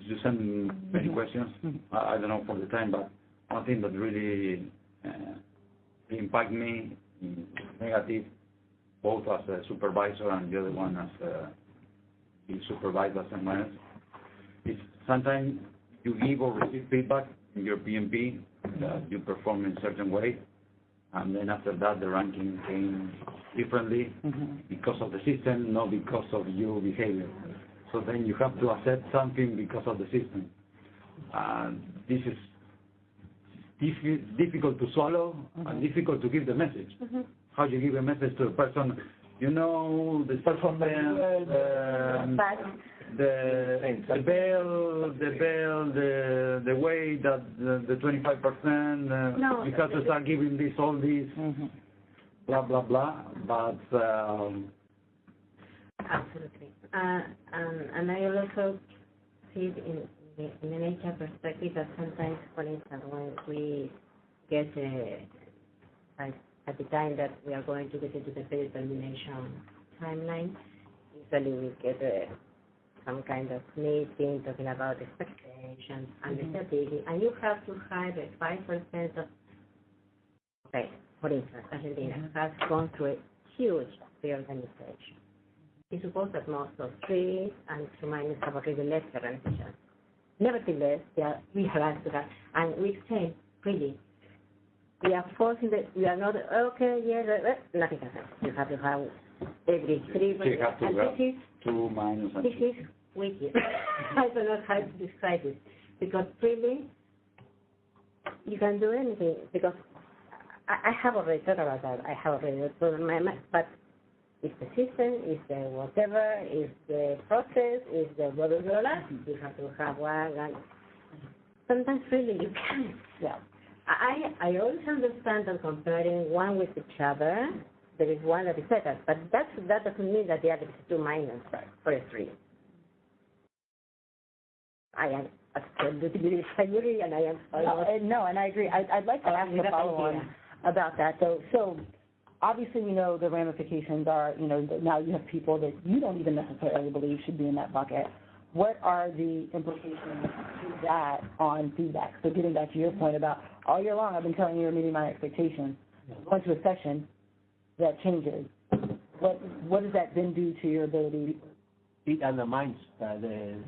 you send many questions. I don't know for the time, but one thing that really impact me negative, both as a supervisor and the other one as being supervised by someone else, is sometimes you give or receive feedback in your PMP that you perform in a certain way, and then after that the ranking came differently because of the system, not because of your behavior. So then you have to accept something because of the system. This is difficult to swallow and difficult to give the message. How you give a message to a person, you know, the performance, the way that the 25%, no, you have to start giving this, all this, blah, blah, blah, but... Absolutely. And I also see it in an HR perspective that sometimes, for instance, when we get at the time that we are going to get into the predetermination timeline, usually we get some kind of meeting talking about expectations and the strategy, and you have to hire 5% of, okay, for instance, Argentina has gone through a huge reorganization. It's supposed that most of 3 and 2 have already left the organization. Nevertheless, we have to that, and we say, really, we are forcing that we are not, okay, yes, nothing happens. You have to have every 3, so you have to and have 2 minus and this is wicked. I don't know how to describe it, because really, you can do anything, because I have already talked about that. I have already told my mind, but it's the system, it's the whatever, it's the process, it's the blah, blah, blah, blah. You have to have one, and sometimes really you can't. Yeah. I always understand that comparing one with each other, there is one that is better, but that doesn't mean that the other is 2 minus for a 3. I am absolutely disagree, and I am. No, and I agree. I'd like to ask a follow-on about that. So obviously we know the ramifications are, now you have people that you don't even necessarily believe should be in that bucket. What are the implications to that on feedback? So getting back to your point about all year long I've been telling you you're meeting my expectations. Going to a session that changes. What does that then do to your ability? It undermines the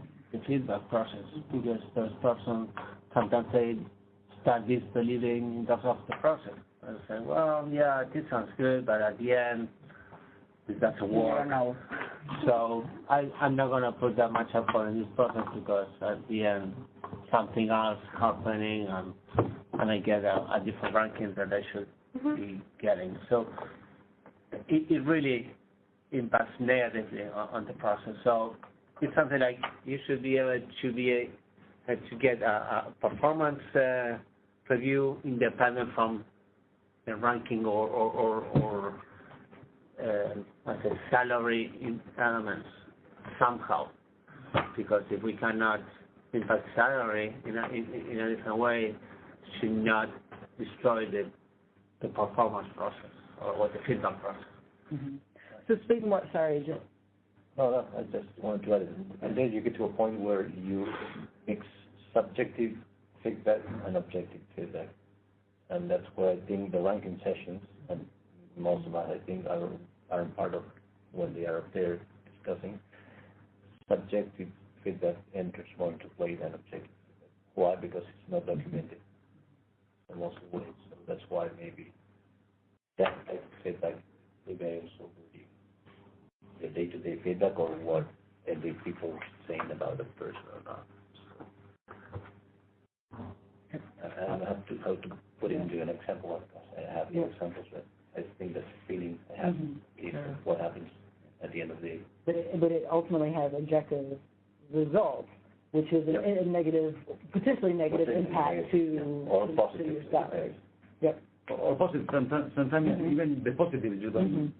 feedback process, because those persons sometimes they start disbelieving in terms of the process. And say, well, yeah, this sounds good, but at the end, it doesn't work. No. So I'm not going to put that much effort in this process, because at the end, something else happening, and I get a different ranking that I should be getting. So it really impacts negatively on the process. So it's something like you should be able to get a performance review independent from the ranking or salary elements somehow, because if we cannot impact salary in a different way, it should not destroy the performance process or the feedback process. So speak more. Sorry, Jim. No, I just wanted to add it. And then you get to a point where you mix subjective feedback and objective feedback. And that's where I think the ranking sessions, and most of us, I think, are part of when they are up there discussing, subjective feedback enters more into play than objective feedback. Why? Because it's not documented in most ways. So that's why maybe that type of feedback may also be the day-to-day feedback or what every people saying about the person or not. So, I don't have to put it into an example. I have no examples, but I think that's the feeling I have is what happens at the end of the day. But it ultimately has objective results, which is a negative, potentially negative impact to your salary. Yep. Or positive. Sometimes even the positive you don't.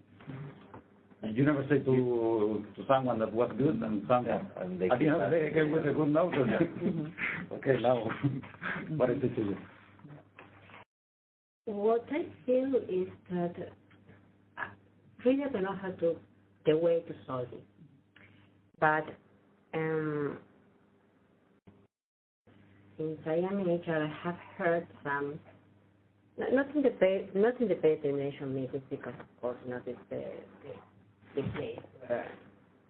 You never say to someone that was good and someone at the end of the day came with a good note. Okay, now what is it to you? What I feel is that really I don't know the way to solve it. But since I am in HR, I have heard some, not in the pay determination meetings, because of course not is the place where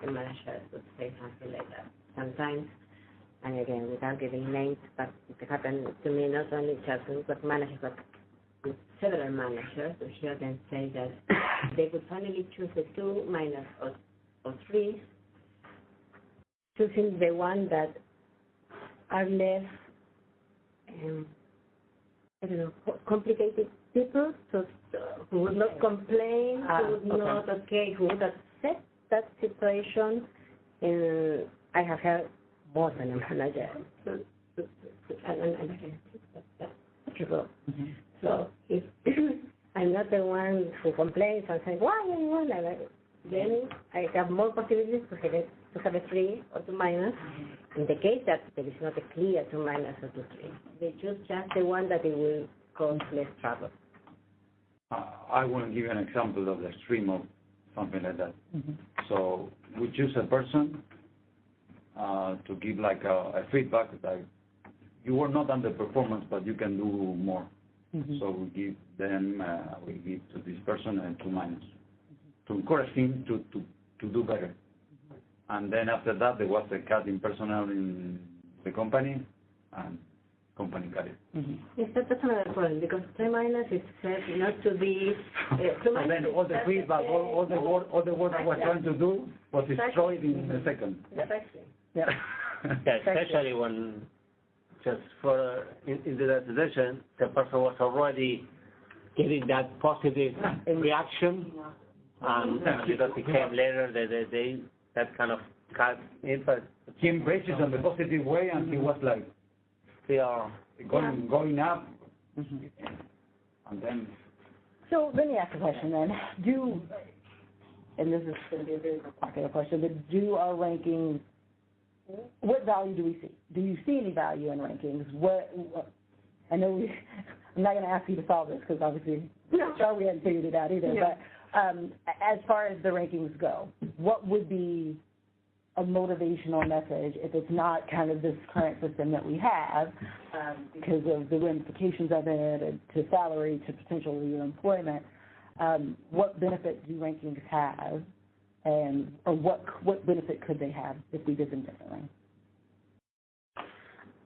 the manager would say something like that. Sometimes, and again, without giving names, but it happened to me not only just with managers, but with several managers, to hear them say that they would finally choose the 2 minus or 3, choosing the one that are less, I don't know, complicated people, so who would not complain, who would not, who would accept that situation. And I have heard more than a manager. And that's possible. So if I'm not the one who complains and says, why, then I have more possibilities to have a 3 or 2 minus. In the case that there is not a clear 2 minus or 2 3, they choose just the one that it will cause less trouble. I want to give you an example of the extreme of something like that. So we choose a person to give like a feedback that you were not under performance, but you can do more. So we give them, we give to this person a 2 minus to encourage him to do better. And then after that, there was a cut in personnel in the company, and company cut it. Yes, that's another problem, because 3 minus is said not to be... and then all the feedback, all the work I was trying to do was destroyed in a second. Exactly. Yeah. Especially when, just for in the decision, the person was already getting that positive reaction, and because it came later, that kind of cut in, but he embraces in the positive way, and he was like, they are going up, and then... So let me ask a question then. And this is going to be a very popular question, but do our rankings, what value do we see? Do you see any value in rankings? I know I'm not going to ask you to solve this, because obviously, we hadn't figured it out either, but as far as the rankings go, what would be a motivational message if it's not kind of this current system that we have because of the ramifications of it, and to salary, to potentially your employment? What benefit do rankings have, or what benefit could they have if we did them differently?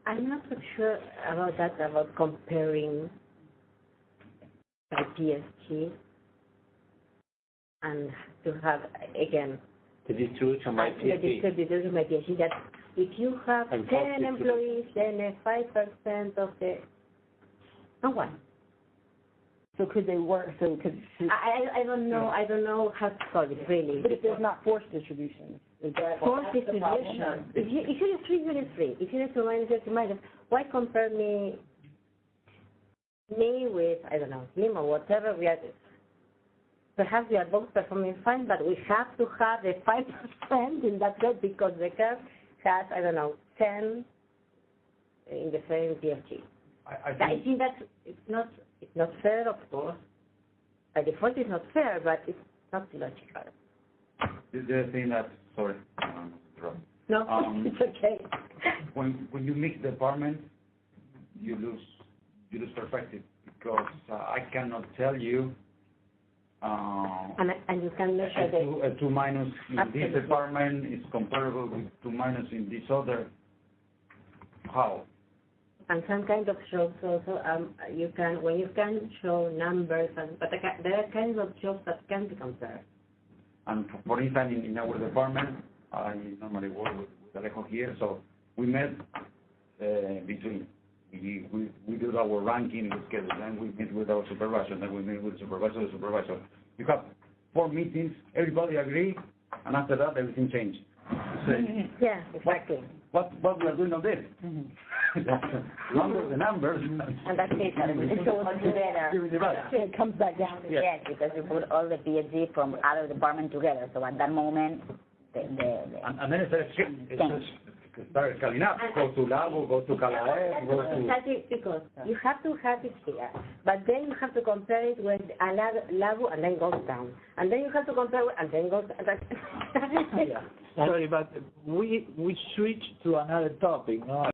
I'm not so sure about that, about comparing by PSG and to have, again, the distribution by the distribution by PSG, that if you have 10 employees, then 5% of the, no one. So could they work, I don't know how to solve it, really. But if there's not forced distribution, forced distribution, if you are 3, you are 3. If you are 2 minus, you are 2 minus. Why compare me with, I don't know, him or whatever? Perhaps we are both performing fine, but we have to have the 5% in that grade because the curve has, I don't know, 10 in the same PSG. I think that it's not fair, of course. By default, it's not fair, but it's not logical. The thing that, sorry, no, it's okay. When you mix departments, you lose perspective, because I cannot tell you. And you can measure a 2 minus in this department is comparable with 2 minus in this other. How? And some kind of shows also, when you can show numbers, but there are kinds of shows that can be compared. And for instance, in our department, I normally work with Alejo here, so we met between. We do our ranking schedule, then we meet with our supervisor, then we meet with the supervisor. You have 4 meetings, everybody agree, and after that everything changes. Yeah, exactly. What we are doing on this? The numbers. And that's it. It goes together. It comes back down. Yes, because you put all the PSG from other departments together. So at that moment, and then it's start scaling up. Go to Lago, go to Calaé, go to... Exactly, because you have to have it here, but then you have to compare it with Lago and then goes down. And then you have to compare it and then goes down. Sorry, but we switched to another topic, no?